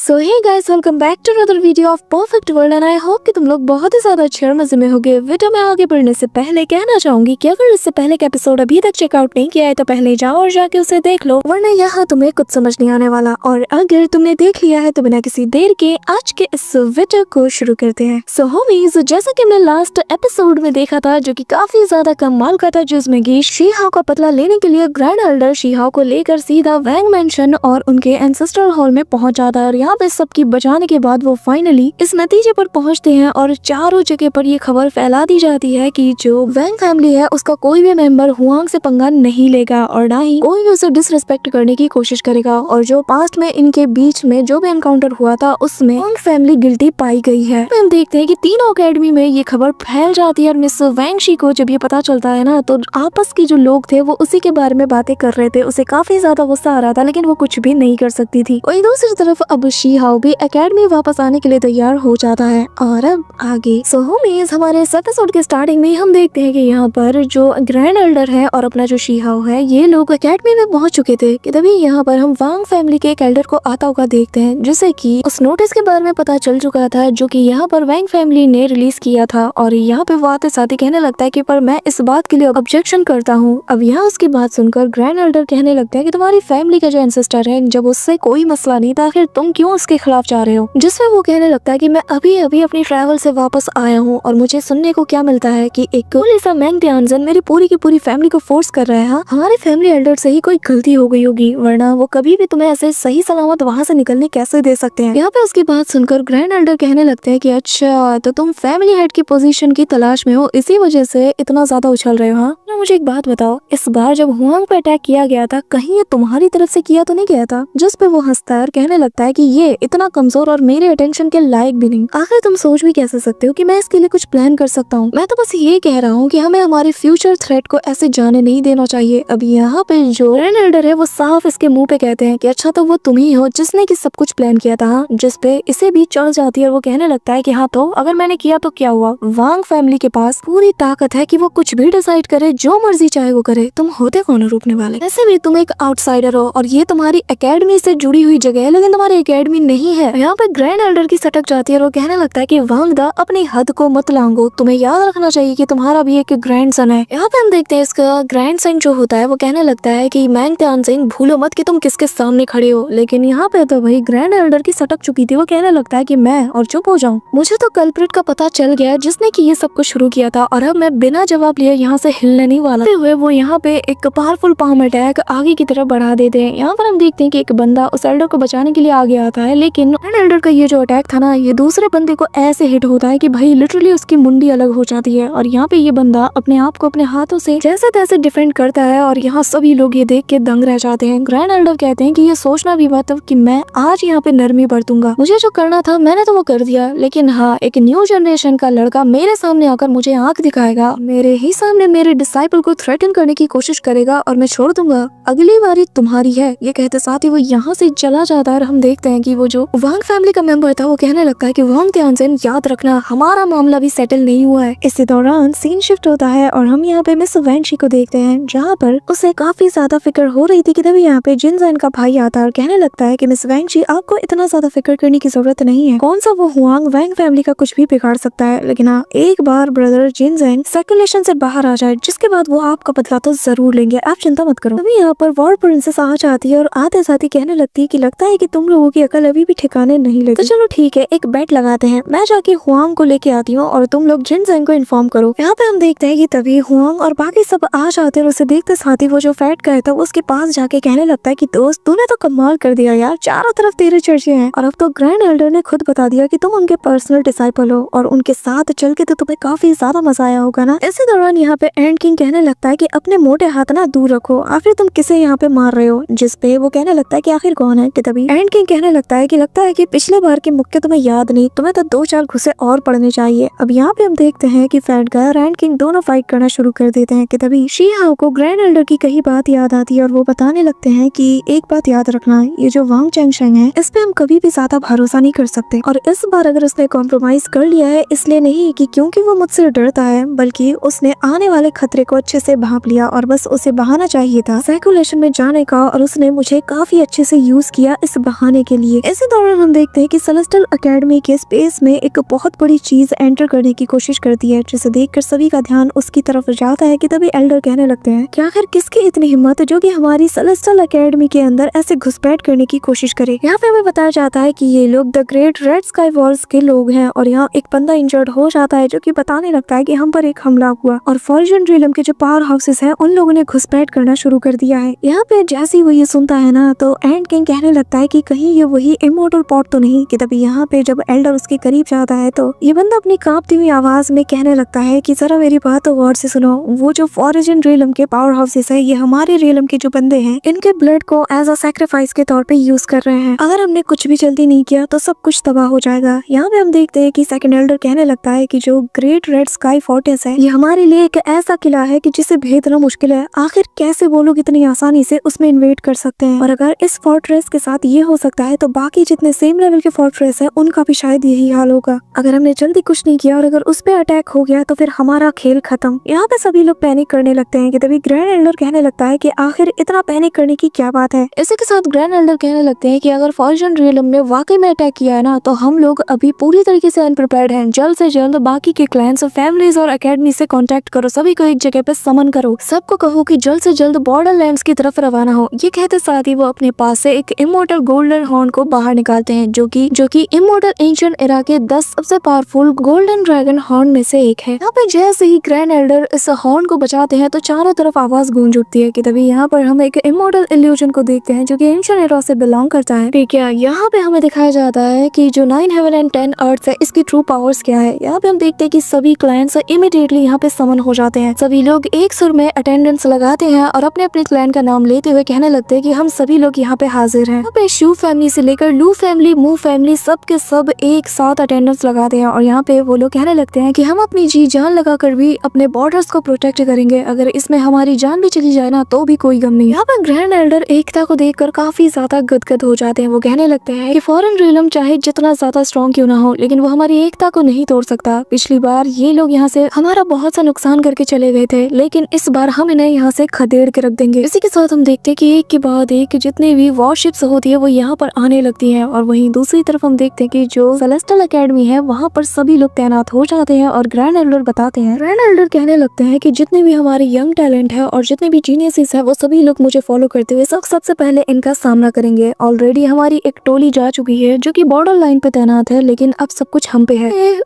So hey guys, welcome back to another video of Perfect World and I hope कि तुम लोग बहुत ही ज्यादा अच्छे और मजे में होगे। वीडियो में आगे बढ़ने से पहले कहना चाहूंगी कि अगर इससे पहले का एपिसोड अभी तक चेकआउट नहीं किया है तो पहले जाओ और जाके उसे देख लो, वरना यहाँ तुम्हें कुछ समझ नहीं आने वाला। और अगर तुमने देख लिया है तो बिना किसी देर के आज के इस वीडियो को शुरू करते हैं। सो होमीज, जैसा कि हमने लास्ट एपिसोड में देखा था जो कि काफी ज्यादा कमाल का था, जिसमें कि शीहाओ का पतला लेने के लिए ग्रैंड एल्डर शीहाओ को लेकर सीधा वैंग मेंशन और उनके एंसेस्ट्रल हॉल में पहुंच जाता है। और यहाँ पे सबकी बचाने के बाद वो फाइनली इस नतीजे पर पहुंचते हैं और चारों जगह पर ये खबर फैला दी जाती है कि जो वैंग फैमिली है उसका कोई भी मेंबर हुआंग से पंगा नहीं लेगा और ना ही कोई भी उसे डिसरिस्पेक्ट करने की कोशिश करेगा। और जो पास्ट में इनके बीच में जो भी एनकाउंटर हुआ था उसमें वैंग फैमिली गिल्टी पाई गई है। हम देखते हैं कि तीनों अकेडमी में ये खबर फैल जाती है और मिस वैंगशी को जब ये पता चलता है ना, तो आपस के जो लोग थे वो उसी के बारे में बातें कर रहे थे। उसे काफी ज्यादा गुस्सा आ रहा था लेकिन वो कुछ भी नहीं कर सकती थी। वहीं दूसरी तरफ अब शीहाओ भी एकेडमी वापस आने के लिए तैयार हो जाता है। और अब आगे सो होमीज, हमारे इस एपिसोड के स्टार्टिंग में हम देखते हैं कि यहाँ पर जो ग्रैंड एल्डर है और अपना जो शीहाओ है ये लोग एकेडमी में पहुंच चुके थे कि तभी यहाँ पर हम वांग फैमिली के एक एल्डर को आता हुआ देखते हैं, जिसे कि उस नोटिस के बारे में पता चल चुका था जो कि यहाँ पर वांग फैमिली ने रिलीज किया था। और यहाँ पे वो आते साथ ही कहने लगता है कि पर मैं इस बात के लिए ऑब्जेक्शन करता हूँ। अब यहाँ उसकी बात सुनकर ग्रैंड एल्डर कहने लगता है कि तुम्हारी फैमिली का जो एंसेस्टर है जब उससे कोई मसला नहीं था, आखिर तुम क्यों उसके खिलाफ जा रहे हो। जिसमें वो कहने लगता है कि मैं अभी अभी अपनी ट्रैवल से वापस आया हूँ और मुझे सुनने को क्या मिलता है कि एक पुलिस मैंग ध्यानजन मेरी पूरी की पूरी फैमिली को फोर्स कर रहा है। हमारे फैमिली एल्डर से ही कोई गलती हो गई होगी, वरना वो कभी भी तुम्हें ऐसे सही सलामत वहाँ से निकलने कैसे दे सकते हैं। यहाँ पे उसकी बात सुनकर ग्रैंड एल्डर कहने लगते हैं कि अच्छा तो तुम फैमिली हेड की पोजीशन की तलाश में हो, इसी वजह से इतना ज्यादा उछल रहे हो। हाँ, मुझे एक बात बताओ, इस बार जब हुआंग पे अटैक किया गया था कहीं ये तुम्हारी तरफ से किया तो नहीं गया था। जिस पे वो हंसता है और कहने लगता है कि ये इतना कमजोर और मेरे अटेंशन के लायक भी नहीं। आखिर तुम सोच भी कैसे सकते हो कि मैं इसके लिए कुछ प्लान कर सकता हूँ। मैं तो बस ये कह रहा हूँ कि हमें हमारे फ्यूचर थ्रेट को ऐसे जाने नहीं देना चाहिए। अब यहाँ पे जो ग्रैंड एल्डर है वो साफ इसके मुंह पे कहते हैं कि अच्छा तो वो तुम ही हो जिसने की सब कुछ प्लान किया था। जिस पे इसे भी चढ़ जाती है और वो कहने लगता है कि हाँ तो अगर मैंने किया तो क्या हुआ, वांग फैमिली के पास पूरी ताकत है कि वो कुछ भी डिसाइड करे, जो मर्जी चाहे वो करे। तुम होते कौन हो रोकने वाले। ऐसे भी तुम एक आउटसाइडर हो और ये तुम्हारी एकेडमी से जुड़ी हुई जगह है लेकिन तुम्हारी एकेडमी नहीं है। यहाँ पे ग्रैंड एल्डर की सटक जाती है और वो कहने लगता है कि वांग दा अपनी हद को मत लांगो, तुम्हें याद रखना चाहिए कि तुम्हारा भी एक ग्रैंड सन है। यहाँ पे हम देखते हैं इसका ग्रैंड सन जो होता है वो कहने लगता है कि मैंग ध्यानजन भूलो मत कि तुम किसके सामने खड़े हो। लेकिन यहाँ पे तो वही ग्रैंड एल्डर की सटक चुकी थी। वो कहने लगता है कि मैं और चुप हो जाऊं, मुझे तो कल्प्रिट का पता चल गया जिसने कि ये सब कुछ शुरू किया था और अब मैं बिना जवाब लिए यहाँ से हिलने नहीं वाला। हुए वो यहाँ पे एक पावरफुल पाम अटैक आगे की तरफ बढ़ा देते हैं। यहाँ पर हम देखते हैं कि एक बंदा उस एल्डर को बचाने के लिए आगे आता है, लेकिन ग्रैंड एल्डर का ये जो अटैक था ना ये दूसरे बंदे को ऐसे हिट होता है कि भाई लिटरली उसकी मुंडी अलग हो जाती है। और यहाँ पे ये बंदा अपने आप को अपने हाथों से जैसे तैसे डिफेंड करता है और यहाँ सभी लोग ये देख के दंग रह जाते हैं। ग्रैंड एल्डर कहते हैं कि ये सोचना भी मत कि मैं आज यहाँ पे नरमी बरतूंगा, मुझे जो करना था मैंने तो वो कर दिया, लेकिन हाँ एक न्यू जनरेशन का लड़का मेरे सामने आकर मुझे आंख दिखाएगा, मेरे ही सामने मेरे डिसाइपल को थ्रेटन करने की कोशिश करेगा और मैं छोड़ दूंगा, अगली बारी तुम्हारी है। ये कहते साथ ही वो यहाँ से चला जाता है और हम देखते हैं कि वो जो वांग फैमिली का मेंबर था वो कहने लगता है कि वांग ध्यानजन याद रखना हमारा मामला भी सेटल नहीं हुआ है। इसी दौरान सीन शिफ्ट होता है और हम यहाँ पे मिस वैंगशी को देखते हैं जहाँ पर उसे काफी ज्यादा फिक्र हो रही थी कि तभी यहाँ पे जिनजन का भाई आता है और कहने लगता है कि मिस वैंगशी आपको इतना ज्यादा फिक्र करने की जरूरत नहीं है, कौन सा वो हुआंग वैंग फैमिली का कुछ भी बिगाड़ सकता है, लेकिन हाँ एक बार ब्रदर जिनजन सर्कुलेशन से बाहर आ जाए जिसके बाद वो आपका बदला तो जरूर लेंगे, आप चिंता मत करो। तभी यहाँ पर वॉर प्रिंसेस आ जाती है और आते साथ ही कहने लगती है कि लगता है कि तुम लोगों की अकल अभी भी ठिकाने नहीं लगी, तो चलो ठीक है एक बेट लगाते हैं, मैं जाके हुआंग को लेके आती हूँ और तुम लोग जिनजन को इन्फॉर्म करो। यहाँ पे हम देखते हैं कि तभी हुआंग और बाकी सब आ जाते हैं और उसे देखते साथ ही वो जो फैट का था वो उसके पास जाके कहने लगता है कि दोस्त तूने तो कमाल कर दिया यार, चारों तरफ तेरे चर्चे हैं और अब तो ग्रैंड एल्डर ने खुद बता दिया कि तुम उनके पर्सनल डिसाइपल हो और उनके साथ चल के तो तुम्हें काफी ज्यादा मजा आया होगा ना। इसी दौरान यहाँ पे एंड किंग कहने लगता है कि अपने मोटे हाथ ना दूर रखो, आखिर तुम किसे यहाँ पे मार रहे हो। जिस पे वो कहने लगता है कि आखिर कौन है। कि तभी एंड किंग कहने लगता है कि पिछले बार के मुक्के तुम्हें याद नहीं, तुम्हें तो 2-4 घुसे और पड़ने चाहिए। अब यहाँ पे हम देखते हैं कि फैट गाय और एंड किंग दोनों फाइट करना शुरू कर देते हैं। कि तभी शीहाओ को ग्रैंड एल्डर की कही बात याद आती है और वो बताने लगते हैं कि एक बात याद रखना, ये जो वांग चैंगशेंग है इस पे हम कभी भी ज्यादा भरोसा नहीं कर सकते और इस बार अगर उसने कॉम्प्रोमाइज कर लिया है इसलिए नहीं कि क्योंकि वो मुझसे डरता है, बल्कि उसने आने वाले खतरे को अच्छे से भांप लिया और बस उसे बहाना चाहिए था सर्कुलेशन में जाने का और उसने मुझे काफी अच्छे से यूज किया इस बहाने के लिए। चाहिए। इसी दौरान हम देखते हैं कि सेलेस्टियल एकेडमी के स्पेस में एक बहुत बड़ी चीज एंटर करने की कोशिश करती है, जिसे देखकर सभी का ध्यान उसकी तरफ जाता है कि तभी एल्डर कहने लगते हैं कि आखिर किसकी इतनी हिम्मत जो कि हमारी सेलेस्टियल एकेडमी के अंदर ऐसे घुसपैठ करने की कोशिश करे। यहाँ पे हमें बताया जाता है कि ये लोग the great red sky Wars के लोग हैं और यहाँ एक बंदा इंजर्ड हो जाता है जो कि बताने लगता है कि हम पर एक हमला हुआ और फॉर्चून रियलम के जो पावर हाउसेस हैं उन लोगों ने घुसपैठ करना शुरू कर दिया है। यहाँ पे जैसे ही वो ये सुनता है ना तो एंड किंग कहने लगता है कि कहीं ये वही इमोर्टल पॉट तो नहीं, कि तभी यहाँ पे जब एल्डर उसके करीब जाता है तो ये बंदा अपनी कांपती हुई आवाज में कहने लगता है कि जरा मेरी बात तो गौर से सुनो, वो जो फॉर्चून रियलम के पावर हाउसेस है ये हमारे रियलम के जो बंदे हैं इनके ब्लड को एज अ सैक्रिफाइस के तौर पे यूज कर रहे हैं। अगर हमने कुछ भी जल्दी नहीं किया तो सब कुछ तबाह हो जाएगा। यहाँ पे हम देखते हैं कि सेकंड एल्डर कहने लगता है कि जो ग्रेट रेड स्काई फोर्ट्रेस है ये हमारे लिए एक ऐसा किला है कि जिसे भेदना मुश्किल है। आखिर कैसे वो लोग इतनी आसानी से उसमें इन्वेट कर सकते हैं, और अगर इस फोर्ट्रेस के साथ ये हो सकता है तो बाकी जितने सेम लेवल के फोर्ट्रेस है उनका भी शायद यही हाल होगा। अगर हमने जल्दी कुछ नहीं किया और अगर उस पे अटैक हो गया तो फिर हमारा खेल खत्म। यहाँ पे सभी लोग पैनिक करने लगते हैं कि तभी ग्रैंड एल्डर कहने लगता है कि आखिर इतना पैनिक करने की क्या बात है। इसी के साथ ग्रैंड एल्डर कहने लगते हैं कि अगर फॉर्चून रियलम ने वाकई में अटैक किया है ना तो हम लोग अभी पूरी तरीके से अनप्रिपेयर्ड हैं। जल्द से जल्द बाकी के क्लैंस और फैमिलीज और एकेडमी से कांटेक्ट करो, सभी को एक जगह पे समन करो, सबको कहो कि जल्द से जल्द बॉर्डर लैंड्स की तरफ रवाना हो। ये कहते साथ ही वो अपने पास से एक इमोर्टल गोल्डन हॉर्न को बाहर निकालते हैं जो कि इमोर्टल एंशिएंट एरा के 10 सबसे पावरफुल गोल्डन ड्रैगन हॉर्न में से एक है। यहाँ पे जैसे ही ग्रैंड एल्डर इस हॉर्न को बचाते हैं तो चारों तरफ आवाज गूंज उठती है कि तभी यहाँ पर हम एक इमोर्टल इल्यूजन को देखते हैं जो कि एंशिएंट एरा से बिलोंग करता है। ठीक है, यहाँ पे हमें दिखाया जाता है कि जो 9 हेवन एंड 10 अर्थ है इसकी ट्रू पावर्स क्या है। यहाँ पे हम देखते हैं कि सभी क्लाइंट्स इमीडिएटली यहाँ पे समन हो जाते हैं। सभी लोग एक सुर में अटेंडेंस लगाते हैं और अपने अपने क्लैन का नाम लेते हुए कहने लगते हैं कि हम सभी लोग यहाँ पे हाजिर हैं। यहाँ पे शू फैमिली से लेकर लू फैमिली, मू फैमिली, सब के सब एक साथ अटेंडेंस लगाते हैं और यहाँ पे वो लोग कहने लगते हैं कि हम अपनी जी जान लगाकर भी अपने बॉर्डर्स को प्रोटेक्ट करेंगे, अगर इसमें हमारी जान भी चली जाए ना तो भी कोई गम नहीं। यहाँ पे ग्रैंड एल्डर एकता को देखकर काफी ज्यादा गदगद हो जाते हैं। वो कहने लगते हैं कि फॉरेन रियलम चाहे जितना ज्यादा स्ट्रॉन्ग क्यों ना हो लेकिन वो हमारी एकता को नहीं तोड़ सकता। पिछली बार ये लोग यहाँ से हमारा बहुत सा नुकसान करके चले गए थे लेकिन इस बार हम इन्हें यहाँ से खदेड़ के रख देंगे। इसी के साथ हम देखते हैं कि एक के बाद एक जितने भी वॉरशिप्स होती है वो यहाँ पर आने लगती है और वहीं दूसरी तरफ हम देखते हैं कि जो सेलेस्टियल एकेडमी है वहाँ पर सभी लोग तैनात हो जाते हैं और ग्रैंड एल्डर बताते हैं। ग्रैंड एल्डर कहने लगते हैं कि जितने भी हमारे यंग टैलेंट है और जितने भी जीनियसेस है वो सभी लोग मुझे फॉलो करते हुए सबसे पहले इनका सामना करेंगे। ऑलरेडी हमारी एक टोली जा चुकी है जो कि बॉर्डर लाइन पे तैनात है लेकिन अब सब कुछ हम पे है।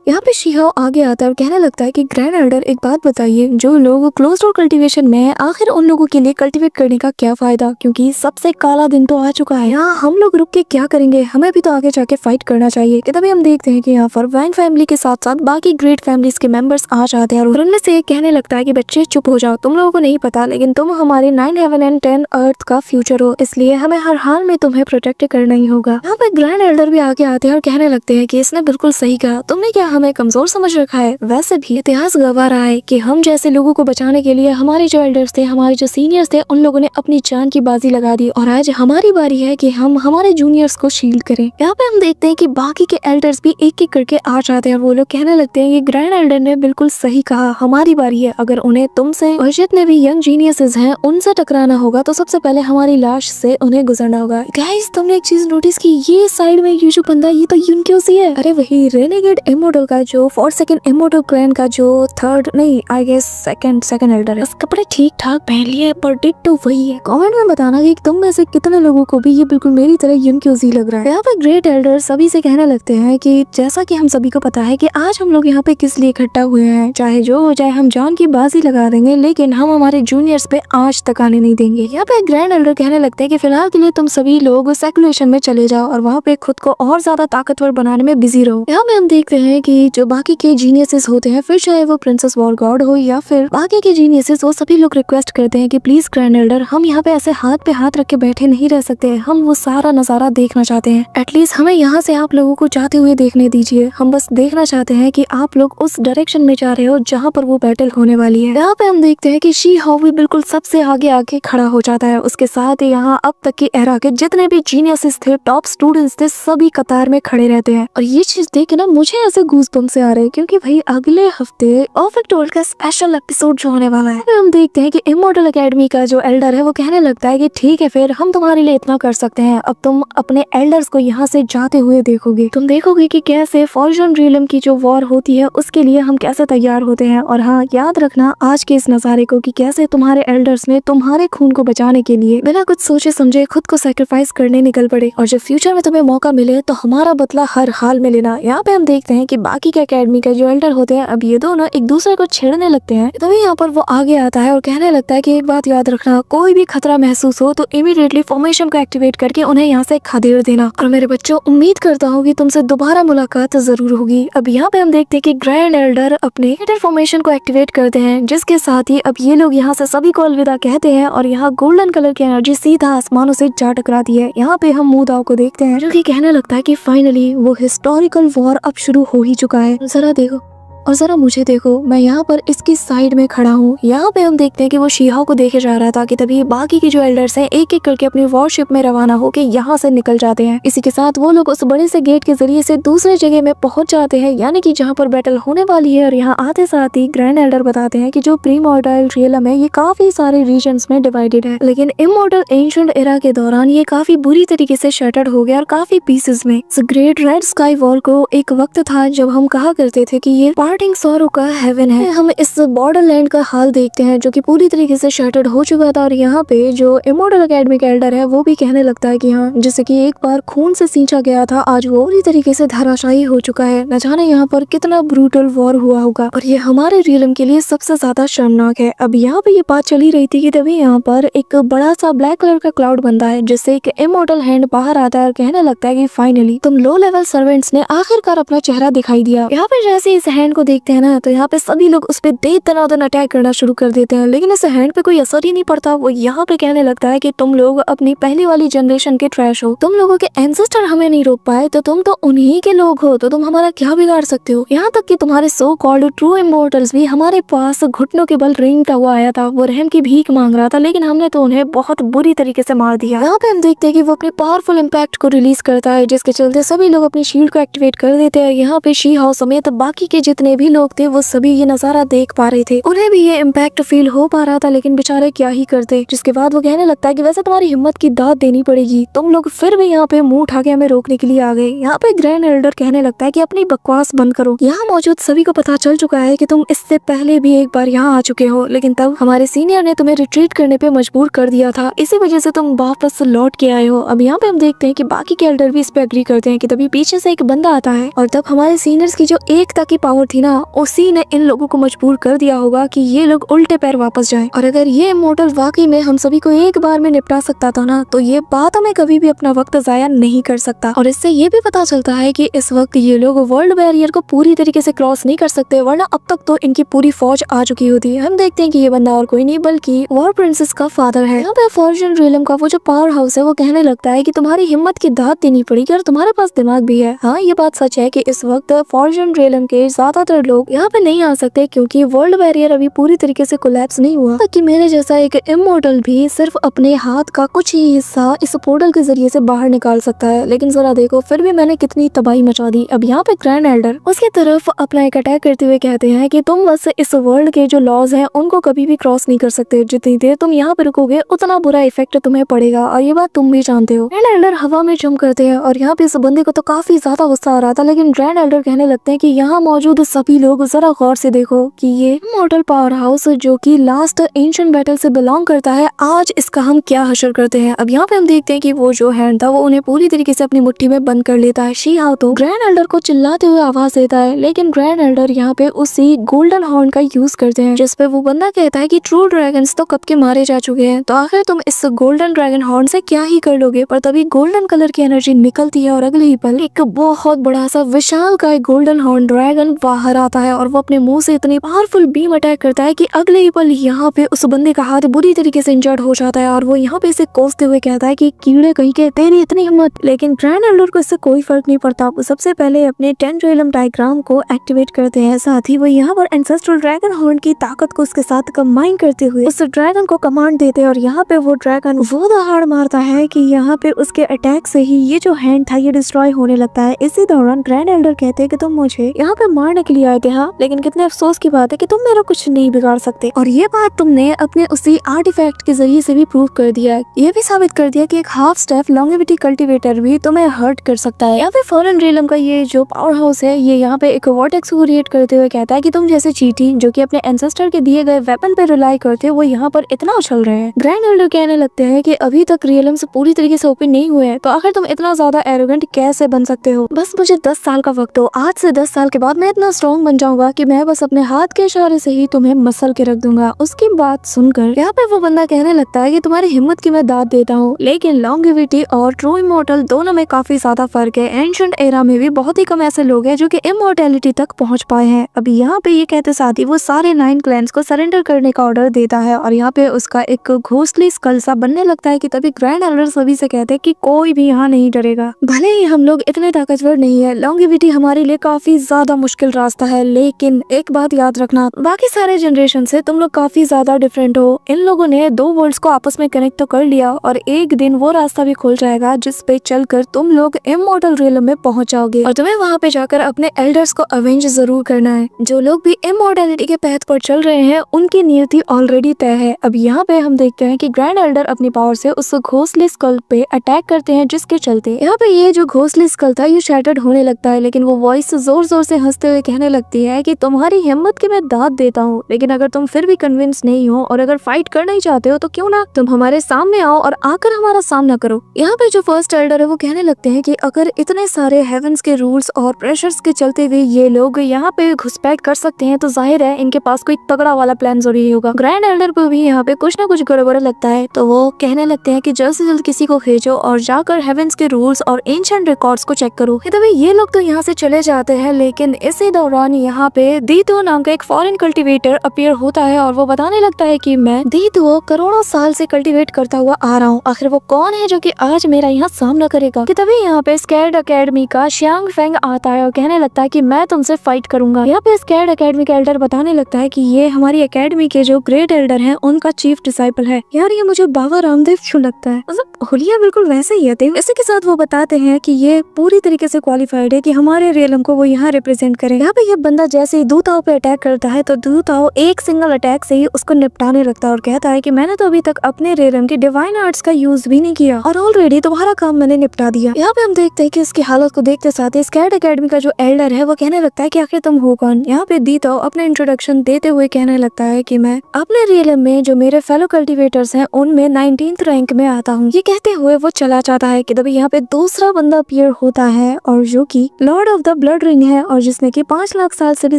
यहाँ पे शीहाओ आगे आता है और कहने लगता है कि ग्रैंड एल्डर एक बात बताइए, जो लोग क्लोज डोर कल्टीवेशन में है आखिर उन लोगों के लिए कल्टीवेट करने का क्या फायदा, क्योंकि सबसे काला दिन तो आ चुका है। यहाँ हम लोग रुक के क्या करेंगे, हमें भी तो आगे जाके फाइट करना चाहिए। कि तभी हम देखते हैं कि यहाँ पर वाइन फैमिली के साथ साथ बाकी ग्रेट फैमिलीज के मेंबर्स आ जाते हैं और उनमें से एक कहने लगता है कि बच्चे चुप हो जाओ, तुम लोगों को नहीं पता लेकिन तुम हमारे 9 हेवन एंड 10 अर्थ का फ्यूचर हो, इसलिए हमें हर हाल में तुम्हें प्रोटेक्ट करना ही होगा। यहाँ पे ग्रैंड एल्डर भी आगे आते हैं और कहने लगते हैं कि इसने बिल्कुल सही कहा, तुमने क्या हमें कमजोर समझ रखा है। वैसे भी इतिहास गवाह रहा है कि हम जैसे लोगों को बचाने के लिए हमारे जो एल्डर्स थे, हमारे जो सीनियर्स थे, उन लोगों ने अपनी जान की बाजी लगा दी और आज हमारी बारी है कि हम हमारे जूनियर्स को शील्ड करें। यहाँ पे हम देखते हैं कि बाकी के एल्डर्स भी एक एक करके आ जाते हैं और वो लोग कहने लगते हैं कि ग्रैंड एल्डर ने बिल्कुल सही कहा, हमारी बारी है। अगर उन्हें तुमसे और जितने भी यंग जीनियसेस हैं उनसे टकराना होगा तो सबसे पहले हमारी लाश से उन्हें गुजरना होगा। गाइस, तुमने एक चीज नोटिस की, ये साइड में ये जो बंदा ये तो यूनक्योसी है। अरे वही रेनेगेड इमोर्टल का जो सेकंड इमोर्टल क्लैन का जो थर्ड नहीं आई गेस सेकंड एल्डर है। कपड़े ठीक ठाक पहन लिए पर डिट्टो वही है। कमेंट में बताना कि तुम में से कितने लोगों को भी ये बिल्कुल मेरी तरह यूनक्योसी लग रहा है। यहाँ पे ग्रेट एल्डर सभी से कहने लगते हैं कि जैसा कि हम सभी को पता है कि आज हम लोग यहाँ पे किस लिए इकट्ठा हुए हैं, चाहे जो हो जाए हम जान की बाजी लगा देंगे लेकिन हम हमारे जूनियर्स पे आज तक आने नहीं देंगे। यहाँ पे ग्रैंड एल्डर कहने लगते हैं कि फिलहाल के लिए तुम सभी लोग सेकुलेशन में चले जाओ और वहाँ पे खुद को और ज्यादा ताकतवर बनाने में बिजी रहो। यहाँ पे हम देखते हैं कि जो बाकी के जीनियसेस होते हैं, फिर चाहे वो प्रिंसेस वॉर गॉड हो या फिर बाकी के जीनियसेस, वो सभी लोग रिक्वेस्ट करते हैं कि प्लीज ग्रैंड एल्डर, हम यहाँ पे ऐसे हाथ पे हाथ रख के बैठे नहीं रह सकते, हम वो सारा नजारा देखना चाहते हैं। एटलीस्ट हमें यहाँ से आप लोगों को जाते हुए देखने दीजिए, हम बस देखना चाहते हैं कि आप लोग उस डायरेक्शन में जा रहे हो जहाँ पर वो बैटल होने वाली है। यहाँ पे हम देखते हैं कि शी हाउ भी बिल्कुल सबसे आगे आके खड़ा हो जाता है। उसके साथ ही यहाँ अब तक की एरा के जितने भी जीनियसेस थे, टॉप स्टूडेंट्स थे, सभी कतार में खड़े रहते हैं और ये चीज देख के ना मुझे ऐसे गूज़बम्प्स से आ रहे हैं क्योंकि भाई अगले हफ्ते परफेक्ट वर्ल्ड का स्पेशल एपिसोड जो होने वाला है। हम देखते हैं कि इमॉर्टल एकेडमी का जो एल्डर है वो कहने लगता है कि ठीक है फिर हम तुम्हारे लिए इतना कर सकते हैं, अब तुम अपने एल्डर्स को यहाँ से जाते हुए देखोगे, तुम देखोगे कि कैसे फॉर्जन रियलम की जो वॉर होती है उसके लिए हम कैसे तैयार होते हैं। और हाँ, याद रखना आज के इस नजारे को कि कैसे तुम्हारे एल्डर्स ने तुम्हारे खून को बचाने के लिए बिना कुछ सोचे समझे खुद को सैक्रिफाइस करने निकल पड़े, और जब फ्यूचर में तुम्हें मौका मिले तो हमारा बदला हर हाल में लेना। यहाँ पे हम देखते हैं कि बाकी के एकेडमी के जो एल्डर होते हैं अब ये दोनों एक दूसरे को छेड़ने लगते हैं। तभी यहाँ पर वो आगे आता है और कहने लगता है कि एक बात याद रखना, कोई भी खतरा महसूस हो तो इमीडिएटली फॉर्मेशन को एक्टिवेट करके उन्हें यहाँ से खदेड़ देना। और मेरे बच्चों, उम्मीद करता हूँ कि तुमसे दोबारा मुलाकात जरूर होगी। अब यहाँ पे हम देखते हैं कि ग्रैंड एल्डर अपने फॉर्मेशन को एक्टिवेट करते हैं, जिसके साथ ही अब ये लोग यहाँ से सभी को अलविदा कहते हैं और यहाँ गोल्डन कलर की एनर्जी सीधा आसमानों से जा टकराती है। यहाँ पे हम मूदाओ को देखते हैं जो कि कहने लगता है कि फाइनली वो हिस्टोरिकल वॉर अब शुरू हो ही चुका है। जरा देखो और जरा मुझे देखो, मैं यहाँ पर इसकी साइड में खड़ा हूँ। यहाँ पे हम देखते हैं कि वो शीहाओ को देखे जा रहा था कि तभी बाकी के जो एल्डर्स हैं एक एक करके अपनी वॉरशिप में रवाना होकर यहाँ से निकल जाते हैं। इसी के साथ वो लोग उस बड़े से गेट के जरिए से दूसरे जगह में पहुंच जाते हैं, यानी कि जहाँ पर बैटल होने वाली है। और यहाँ आते साथ ही ग्रैंड एल्डर बताते हैं कि जो प्रीमॉर्टल रियलम है ये काफी सारे रीजन्स में डिवाइडेड है, लेकिन इमॉर्टल एंशिएंट एरा के दौरान ये काफी बुरी तरीके से शटर्ड हो गया और काफी पीसेस में। ग्रेट रेड स्काई वॉर को एक वक्त था जब हम कहा करते थे कि ये पार्टिंग सॉरो का हेवन है। हम इस बॉर्डरलैंड का हाल देखते हैं जो कि पूरी तरीके से शटर्ड हो चुका था। और यहाँ पे जो इमॉर्टल एकेडमी का एल्डर है वो भी कहने लगता है कि हाँ, जैसे कि एक बार खून से सींचा गया था आज वो पूरी तरीके से धराशायी हो चुका है। न जाने यहाँ पर कितना ब्रूटल वॉर हुआ होगा और ये हमारे रियलम के लिए सबसे ज्यादा शर्मनाक है। अब यहाँ पे ये बात चली रही थी कि तभी यहाँ पर एक बड़ा सा ब्लैक कलर का क्लाउड बनता है जिससे एक इमॉर्टल हैंड बाहर आता है और कहने लगता है कि फाइनली तुम लो लेवल सर्वेंट्स ने आखिरकार अपना चेहरा दिखाई दिया। यहाँ पे जैसे इस हैंड को देखते हैं ना तो यहाँ पे सभी लोग उस पे दे दनादन अटैक करना शुरू कर देते हैं, लेकिन इस हैंड पे कोई असर ही नहीं पड़ता। वो यहाँ पे कहने लगता है कि तुम लोग अपनी पहली वाली जनरेशन के ट्रैश हो, तुम लोगों के एंसेस्टर हमें नहीं रोक पाए तो तुम तो उन्हीं के लोग हो, तो तुम हमारा क्या बिगाड़ सकते हो। यहाँ तक कि तुम्हारे सो कॉल्ड ट्रू इमॉर्टल्स भी हमारे पास घुटनों के बल रेंगता हुआ आया था, वो रहम की भीख मांग रहा था, लेकिन हमने तो उन्हें बहुत बुरी तरीके से मार दिया। यहाँ पे हम देखते हैं कि वो अपने पावरफुल इम्पैक्ट को रिलीज करता है जिसके चलते सभी लोग अपनी शील्ड को एक्टिवेट कर देते हैं। यहाँ पे शी हाउ समेत बाकी के जितने भी लोग थे वो सभी ये नजारा देख पा रहे थे, उन्हें भी ये इम्पैक्ट फील हो पा रहा था, लेकिन बेचारे क्या ही करते। जिसके बाद वो कहने लगता है कि वैसे तुम्हारी हिम्मत की दाद देनी पड़ेगी, तुम लोग फिर भी यहाँ पे मुंह उठा के हमें रोकने के लिए आ गए। यहाँ पे ग्रैंड एल्डर कहने लगता है कि अपनी बकवास बंद करो, यहाँ मौजूद सभी को पता चल चुका है कि तुम इससे पहले भी एक बार यहाँ आ चुके हो, लेकिन तब हमारे सीनियर ने तुम्हें रिट्रीट करने पे मजबूर कर दिया था, इसी वजह से तुम वापस लौट के आए हो। अब यहाँ पे हम देखते हैं कि बाकी के एल्डर भी इस पे एग्री करते हैं कि तभी पीछे से एक बंदा आता है और तब हमारे सीनियर्स की जो एकता की पावर थी ना उसी ने इन लोगों को मजबूर कर दिया होगा कि ये लोग उल्टे पैर वापस जाएं। और अगर ये इमॉर्टल वाकई में हम सभी को एक बार में निपटा सकता था ना तो ये बात हमें कभी भी अपना वक्त जाया नहीं कर सकता। और इससे ये भी पता चलता है कि इस वक्त ये लोग वर्ल्ड बैरियर को पूरी तरीके से क्रॉस नहीं कर सकते, वरना अब तक तो इनकी पूरी फौज आ चुकी होती है। हम देखते हैं कि ये बंदा और कोई नहीं बल्कि वॉर प्रिंसेस का फादर है। यहाँ पे फॉर्जन रियलम का वो जो पावर हाउस है वो कहने लगता है कि तुम्हारी हिम्मत की दाद देनी पड़ेगी और तुम्हारे पास दिमाग भी है। हाँ, ये बात सच है कि इस वक्त फॉर्जन रियलम के ज्यादातर लोग यहाँ पे नहीं आ सकते क्योंकि वर्ल्ड बैरियर अभी पूरी तरीके से कोलैप्स नहीं हुआ, ताकि मेरे जैसा एक इमॉर्टल भी सिर्फ अपने हाथ का कुछ ही हिस्सा इस पोर्टल के जरिए से बाहर निकाल सकता है। लेकिन जरा देखो फिर भी मैंने कितनी तबाही मचा दी। अब यहाँ पे ग्रैंड एल्डर उसकी तरफ अपना एक अटैक करते हुए कहते हैं कि तुम बस इस वर्ल्ड के जो लॉज हैं उनको कभी भी क्रॉस नहीं कर सकते, जितनी देर तुम यहाँ पे रुकोगे उतना बुरा इफेक्ट तुम्हें पड़ेगा और ये बात तुम भी जानते हो। ग्रैंड एल्डर हवा में जंप करते हैं और यहाँ पे इस बंदे को तो काफी ज्यादा गुस्सा आ रहा था, लेकिन ग्रैंड एल्डर कहने लगते हैं कि यहाँ मौजूद सभी लोग जरा गौर से देखो कि ये इमॉर्टल पावर हाउस जो कि लास्ट एंशिएंट बैटल से बिलोंग करता है, आज इसका हम क्या हशर करते हैं। अब यहाँ पे हम देखते हैं कि वो जो हैंड था वो उन्हें पूरी तरीके से अपनी मुट्ठी में बंद कर लेता है। शी हाउ तो ग्रैंड एल्डर को चिल्लाते हुए आवाज देता है, लेकिन ग्रैंड एल्डर यहाँ पे उसी गोल्डन हॉर्न का यूज करते हैं, जिसपे वो बंदा कहता है कि ट्रू ड्रैगन्स तो कब के मारे जा चुके हैं, तो आखिर तुम इस गोल्डन ड्रैगन हॉर्न से क्या ही कर लोगे। पर तभी गोल्डन कलर की एनर्जी निकलती है और अगले ही पल एक बहुत बड़ा सा विशाल का गोल्डन हॉर्न ड्रैगन बाहर बाहर आता है और वो अपने मुंह से इतनी पावरफुल बीम अटैक करता है कि अगले ही पल यहाँ पे उस बंदे का हाथ बुरी तरीके से इंजर्ड हो जाता है और वो यहाँ पे इसे कोसते हुए कहता है कि कीड़े कहीं के, तेरी इतनी हिम्मत। लेकिन ग्रैंड एल्डर को इससे कोई फर्क नहीं पड़ता। वो सबसे पहले अपने 10 रियलम डायग्राम को एक्टिवेट करते हैं, साथ ही वो यहाँ पर एंसेस्ट्रल ड्रैगन हॉर्न की ताकत को उसके साथ कंबाइन करते हुए उस ड्रैगन को कमांड देते हैं और यहाँ पे वो ड्रैगन वो दहाड़ मारता है कि यहाँ पे उसके अटैक से ही ये जो हैंड था ये डिस्ट्रॉय होने लगता है। इसी दौरान ग्रैंड एल्डर कहते हैं कि तुम मुझे यहाँ पे मारने के लिए आए थे, हाँ, लेकिन कितने अफसोस की बात है कि तुम मेरा कुछ नहीं बिगाड़ सकते। और ये बात तुमने अपने उसी आर्टिफैक्ट के जरिए से भी प्रूव कर दिया है। ये भी साबित कर दिया कि एक हाफ स्टेप लॉन्गेविटी कल्टीवेटर भी तुम्हें हर्ट कर सकता है। यहाँ पे फॉरेन रियलम का ये जो पावर हाउस है ये यहाँ पे एक वॉर्टेक्स को क्रिएट करते हुए कहता है कि तुम जैसे चीटी जो कि अपने एंसेस्टर के दिए गए वेपन पे रिलाई करते हो वो यहाँ पर इतना उछल रहे हैं। ग्रैंड एल्डर कहने लगते हैं कि अभी तक रियलम से पूरी तरीके से ओपन नहीं हुए हैं, तो आखिर तुम इतना ज्यादा एरोगेंट कैसे बन सकते हो? बस मुझे 10 साल का वक्त हो, आज से 10 साल के बाद मैं इतना स्ट्रॉन्ग बन जाऊंगा कि मैं बस अपने हाथ के इशारे से ही तुम्हें मसल के रख दूंगा। उसकी बात सुनकर यहाँ पे वो बंदा कहने लगता है कि तुम्हारी हिम्मत की मैं दाद देता हूँ, लेकिन लॉन्गेविटी और ट्रू इमॉर्टल दोनों में काफी ज्यादा फर्क है। एंशिएंट एरा में भी बहुत ही कम ऐसे लोग हैं जो कि इमॉर्टैलिटी तक पहुंच पाए हैं। अभी यहाँ पे ये कहते साथ ही वो सारे 9 क्लैंस को सरेंडर करने का ऑर्डर देता है और यहाँ पे उसका एक घोंसली स्कल सा बनने लगता है कि तभी ग्रैंड एल्डर सभी से कहते हैं कि कोई भी यहाँ नहीं डरेगा। भले ही हम लोग इतने ताकतवर नहीं है, लॉन्गेविटी हमारे लिए काफी ज्यादा मुश्किल रास्ता है, लेकिन एक बात याद रखना, बाकी सारे जनरेशन से तुम लोग काफी ज्यादा डिफरेंट हो। इन लोगों ने 2 वर्ल्ड्स को आपस में कनेक्ट तो कर लिया और एक दिन वो रास्ता भी खुल जाएगा जिस पे चलकर तुम लोग इमॉर्टल रियलम में पहुंच जाओगे और तुम्हें वहाँ पे जाकर अपने एल्डर्स को अवेंज जरूर करना है। जो लोग भी इमॉर्टैलिटी के पथ पर चल रहे हैं उनकी नियति ऑलरेडी तय है। अब यहाँ पे हम देखते हैं कि ग्रैंड एल्डर अपनी पावर से उस घोंसले स्कल पे अटैक करते हैं, जिसके चलते यहाँ पे ये जो घोंसले स्कल था ये शैटर्ड होने लगता है। लेकिन वो वॉइस जोर जोर से हंसते हुए कहने लगती है कि तुम्हारी हिम्मत की मैं दाद देता हूँ, लेकिन अगर तुम फिर भी कन्विंस नहीं हो और अगर फाइट करना ही चाहते हो तो क्यों ना तुम हमारे सामने आओ और आकर हमारा सामना करो। यहाँ पे जो फर्स्ट एल्डर है वो कहने लगते हैं कि अगर इतने सारे हेवंस के रूल्स और प्रेशर्स के चलते हुए ये लोग यहाँ पे घुसपैठ कर सकते हैं तो जाहिर है इनके पास कोई तगड़ा वाला प्लान जरूर होगा। ग्रैंड एल्डर को भी यहाँ पे कुछ ना कुछ गड़बड़ लगता है, तो वो कहने लगते हैं कि जल्द से जल्द किसी को भेजो और जाकर हेवंस के रूल्स और एंशिएंट रिकॉर्ड्स को चेक करो। तभी ये लोग तो यहाँ से चले जाते हैं, लेकिन इसी दौरान यहाँ पे दीतो नाम का एक फॉरेन कल्टीवेटर अपीयर होता है और वो बताने लगता है कि मैं दीतो करोड़ों साल से कल्टीवेट करता हुआ आ रहा हूँ, आखिर वो कौन है जो कि आज मेरा यहाँ सामना करेगा। कि तभी यहाँ पे स्कैर्ड एकेडमी का शियांग फेंग आता है और कहने लगता है कि मैं तुमसे फाइट करूंगा। यहाँ पे स्कैर्ड एकेडमी का एल्डर बताने लगता है कि ये हमारी एकेडमी के जो ग्रेट एल्डर हैं उनका चीफ डिसाइपल है। यार ये मुझे बाबा रामदेव क्यों लगता है, मतलब हुलिया बिल्कुल वैसे ही है। इसी के साथ वो बताते हैं कि ये पूरी तरीके से क्वालिफाइड है कि हमारे रियलम को वो यहाँ रिप्रेजेंट करे। यहाँ पे ये बंदा जैसे ही दूताओ पे अटैक करता है तो दूताओ एक सिंगल अटैक से ही उसको निपटाने लगता है और कहता है कि मैंने तो अभी तक अपने रियलम के डिवाइन आर्ट्स का यूज भी नहीं किया और ऑलरेडी तुम्हारा काम मैंने निपटा दिया। यहाँ पे हम देखते हैं कि इसकी हालत को देखते साथ ही स्कैर्ड एकेडमी का जो एल्डर है वो कहने लगता है कि आखिर तुम हो कौन। यहाँ पे दीतो अपने इंट्रोडक्शन देते हुए कहने लगता है कि मैं अपने रियलम में जो मेरे फेलो कल्टीवेटर्स हैं उनमें 19th रैंक में आता हूँ। ये कहते हुए वो चला जाता है कि तभी यहाँ पे दूसरा बंदा अपीयर होता है और जो कि Lord of the blood ring है और जिसने कि 5 लाख साल से भी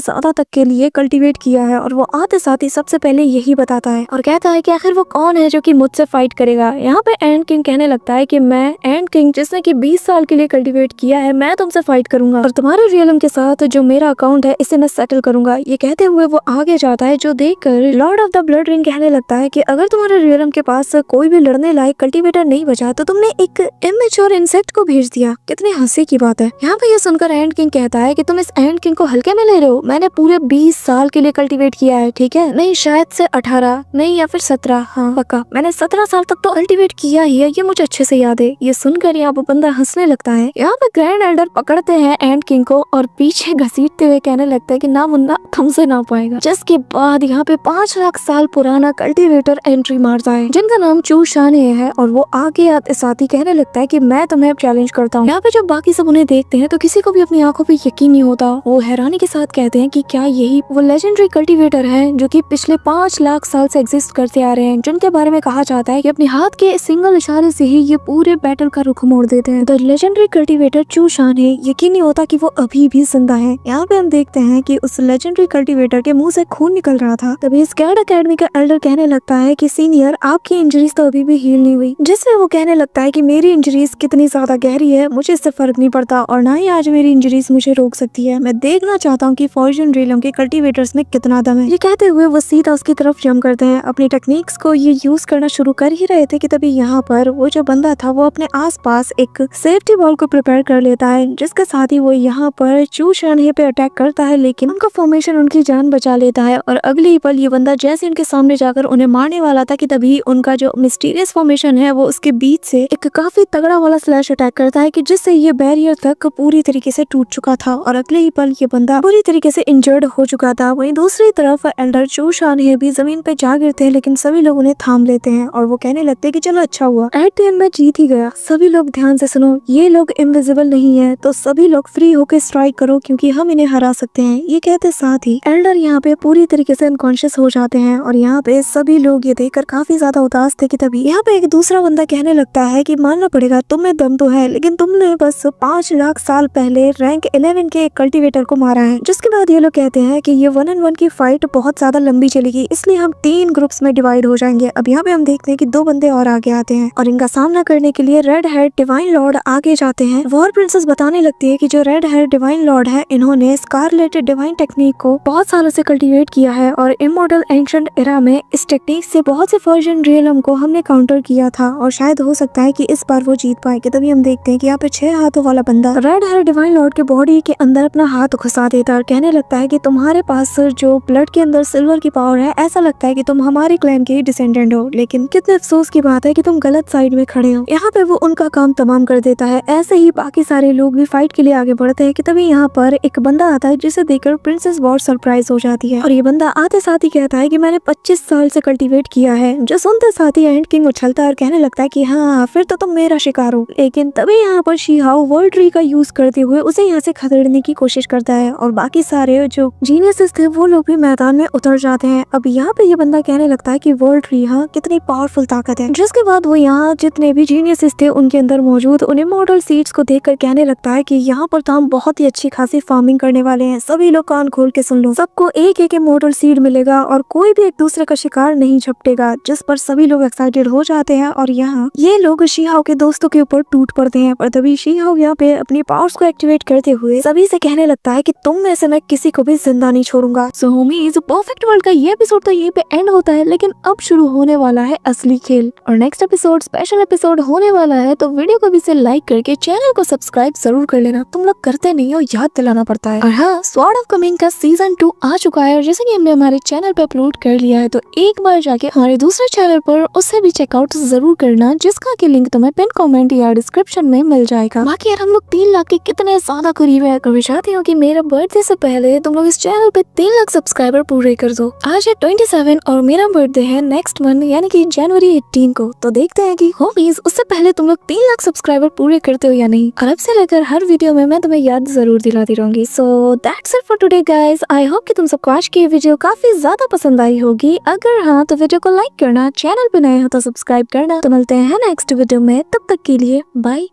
ज्यादा तक के लिए कल्टीवेट किया है और वो आते साथ ही सबसे पहले यही बताता है और कहता है कि आखिर वो कौन है जो कि मुझसे फाइट करेगा। यहाँ पे एंड किंग कहने लगता है कि मैं एंड किंग जिसने कि 20 साल के लिए कल्टीवेट किया है, मैं तुमसे फाइट करूंगा और तुम्हारे रियलम के साथ जो मेरा अकाउंट है इसे मैं सेटल करूंगा। ये कहते हुए वो आगे जाता है, जो देखकर Lord of the blood ring कहने लगता है कि अगर तुम्हारे रियलम के पास कोई भी लड़ने लायक कल्टीवेटर नहीं बचा तो तुमने एक इमेच्योर इंसेक्ट को भेज दिया। कितनी हंसी की बात है। यहाँ पे ये सुनकर एंड किंग कहता है कि तुम इस एंड किंग को हल्के में ले रहे हो, मैंने पूरे 20 साल के लिए कल्टीवेट किया है, ठीक है, नहीं शायद से 18 नहीं या फिर 17, हाँ पक्का मैंने 17 साल तक तो कल्टीवेट किया ही है, ये मुझे अच्छे से याद है। ये सुनकर यहाँ पे बंदा हंसने लगता है। यहाँ पे ग्रैंड एल्डर पकड़ते हैं एंड किंग को और पीछे घसीटते हुए कहने लगता है कि ना मुन्ना तुमसे ना पाएगा। जिसके बाद यहाँ पे 5 लाख साल पुराना कल्टीवेटर एंट्री मारता है जिनका नाम चू शाने है और वो आगे आते साथ ही कहने लगता है कि मैं तुम्हें चैलेंज करता हूँ। यहाँ पे जब बाकी सब उन्हें देखते हैं तो किसी को भी अपनी आंखों पे यकीन नहीं होता। वो हैरानी के साथ कहते हैं कि क्या यही वो लेजेंडरी कल्टीवेटर है जो कि पिछले 5 लाख साल से एग्जिस्ट करते आ रहे हैं, जिनके बारे में कहा जाता है कि अपने हाथ के सिंगल इशारे से ही ये पूरे बैटल का रुख मोड़ देते हैं। द लेजेंडरी कल्टीवेटर चू शाने, यकीन नहीं होता कि वो अभी भी जिंदा है। यहाँ पे हम देखते हैं कि उस लेजेंडरी कल्टीवेटर के मुंह से खून निकल रहा था। तभी स्कैर्ड एकेडमी का एल्डर कहने लगता है कि सीनियर आपकी इंजरीज तो अभी भी हील नहीं हुई, जिससे वो कहने लगता है कि मेरी इंजरीज कितनी ज्यादा गहरी है मुझे इससे फर्क नहीं पड़ता और ना ही आज मेरी इंजरीज मुझे रोक सकती है। मैं देखना चाहता हूँ कि फॉर्च्यून रीलम के कल्टीवेटर्स में कितना दम है। ये कहते हुए वो सीधा उसकी तरफ जंप करते हैं। अपनी टेक्निक्स को ये यूज करना शुरू कर ही रहे थे कि तभी यहाँ पर वो जो बंदा था वो अपने आसपास एक सेफ्टी बॉल को प्रिपेयर कर लेता है, जिसके साथ ही वो यहाँ पर चू शानहे पे अटैक करता है, लेकिन उनका फॉर्मेशन उनकी जान बचा लेता है। और अगले ही पल ये बंदा जैसे उनके सामने जाकर उन्हें मारने वाला था कि तभी उनका जो मिस्टीरियस फॉर्मेशन है वो उसके बीच से एक काफी तगड़ा वाला स्लैश अटैक करता है कि जिससे ये बैरियर तक पूरी तरीके से टूट चुका था और अगले ही पल ये बंदा पूरी तरीके से इंजर्ड हो चुका था। वहीं दूसरी तरफ एल्डर चू शानहे भी जमीन पे जा गिरते हैं, लेकिन सभी लोग उन्हें थाम लेते हैं और वो कहने लगते हैं कि चलो अच्छा हुआ, एट द एंड मैं जीत ही गया। सभी लोग ध्यान से सुनो, ये लोग इनविजिबल नहीं है, तो सभी लोग फ्री होकर स्ट्राइक करो क्योंकि हम इन्हें हरा सकते हैं। ये कहते साथ ही एल्डर यहाँ पे पूरी तरीके से अनकॉन्शियस हो जाते हैं और यहाँ पे सभी लोग ये देखकर काफी ज्यादा उदास थे कि तभी यहाँ पे एक दूसरा बंदा कहने लगता है कि मानना पड़ेगा तुम में दम तो है, लेकिन तुमने बस 5 लाख साल पहले रैंक 11 के एक कल्टीवेटर को मारा है। जिसके बाद ये लोग कहते हैं कि ये 1-on-1 की फाइट बहुत ज्यादा लंबी चलेगी, इसलिए हम 3 ग्रुप्स में डिवाइड हो जाएंगे। अब यहाँ पे हम देखते हैं कि 2 बंदे और आगे आते हैं और इनका सामना करने के लिए रेड हेड डिवाइन लॉर्ड आगे जाते हैं। वॉर प्रिंसेस बताने लगती है कि जो रेड हेड डिवाइन लॉर्ड है इन्होंने स्कारलेट डिवाइन टेक्निक को बहुत सालों से कल्टीवेट किया है और इमॉर्टल एंशिएंट एरा में इस टेक्निक से बहुत से फॉर्च्यून रियलम को हमने काउंटर किया था और शायद हो सकता है कि इस बार वो जीत पाए। कि तभी हम देखते हैं कि यहाँ पे 6 हाथों वाला बंदा रेड हेड डिवाइन लॉर्ड के बॉडी के अंदर अपना हाथ घुसा देता है और कहने लगता है कि तुम्हारे पास जो ब्लड के अंदर सिल्वर की पावर है, ऐसा लगता है कि तुम हमारे क्लैन के डिसेंडेंट हो, लेकिन कितने अफसोस की बात है कि तुम गलत साइड में खड़े हो। यहाँ पे वो उनका काम तमाम कर देता है। ऐसे ही बाकी सारे लोग भी फाइट के लिए आगे बढ़ते हैं कि तभी यहाँ पर एक बंदा आता है जिसे देखकर प्रिंसेस बहुत सरप्राइज हो जाती है और ये बंदा आते साथ ही कहता है कि मैंने 25 साल से कल्टीवेट किया है। जो सुनते साथ ही एंड किंग उछलता है और कहने लगता है कि हाँ फिर तो तुम मेरा शिकार हो। लेकिन तभी यहाँ पर शी-हाओ वर्ल्ड ट्री का यूज करते हुए उसे यहाँ से खदेड़ने की कोशिश करता है और बाकी सारे जो जीनियसेस थे वो लोग भी मैदान में उतर जाते हैं। अब यहाँ पे ये बंदा कहने लगता है कि वर्ल्ड ट्री हाँ कितनी पावरफुल ताकत है, जिसके बाद वो यहाँ जितने भी जीनियसेस थे उनके अंदर मौजूद उन्हें मॉडल सीड्स को देखकर कहने लगता है कि यहाँ पर तो हम बहुत ही अच्छी खासी फार्मिंग करने वाले हैं। सभी लोग कान खोल के सुन लो, सबको एक एक मॉडल सीड मिलेगा और कोई भी एक दूसरे का शिकार नहीं झपटेगा। जिस पर सभी लोग एक्साइटेड हो जाते हैं और यहाँ ये लोग शी-हाओ के दोस्तों के ऊपर टूट पड़ते हैं। पर तभी शी-हाओ यहाँ पे अपनी पावर्स को एक्टिवेट करते हुए सभी से कहने लगता है कि तुम में से मैं किसी को भी जिंदा नहीं छोड़ूंगा। सो होमीज, परफेक्ट वर्ल्ड का ये एपिसोड तो यहीं पे एंड होता है, लेकिन अब शुरू होने वाला है असली खेल और नेक्स्ट एपिसोड स्पेशल एपिसोड होने वाला है। तो वीडियो को भी से लाइक करके चैनल को सब्सक्राइब जरूर कर लेना, तुम लोग करते नहीं हो, याद दिलाना पड़ता है। और हाँ, स्वॉर्ड ऑफ कमिंग का सीजन 2 आ चुका है और जैसे कि हमने हमारे चैनल पे अपलोड कर लिया है, तो एक बार जाके हमारे दूसरे चैनल पर उसे भी चेकआउट जरूर करना, जिसका की लिंक तुम्हें पिन कमेंट या डिस्क्रिप्शन में मिल जाएगा। बाकी यार हम लोग 3 लाख के कितने ज्यादा करीब है। कभी चाहती हूँ कि मेरा बर्थडे से पहले तुम लोग इस चैनल पे 3 लाख सब्सक्राइबर पूरे कर दो। आज है 27 और मेरा बर्थडे है नेक्स्ट मंथ यानी कि जनवरी 18 को। तो देखते हैं कि होमीज उससे पहले तुम लोग 3 लाख सब्सक्राइबर पूरे करते हो या नहीं। और अब से लेकर हर वीडियो में मैं तुम्हें याद जरूर दिलाती रहूंगी। So that's it for today guys. I hope कि तुम सबको आज की वीडियो काफी ज्यादा पसंद आई होगी। अगर हाँ तो वीडियो को लाइक करना, चैनल पे नए हो तो सब्सक्राइब करना। तो मिलते हैं नेक्स्ट वीडियो में, तब तक के लिए बाय।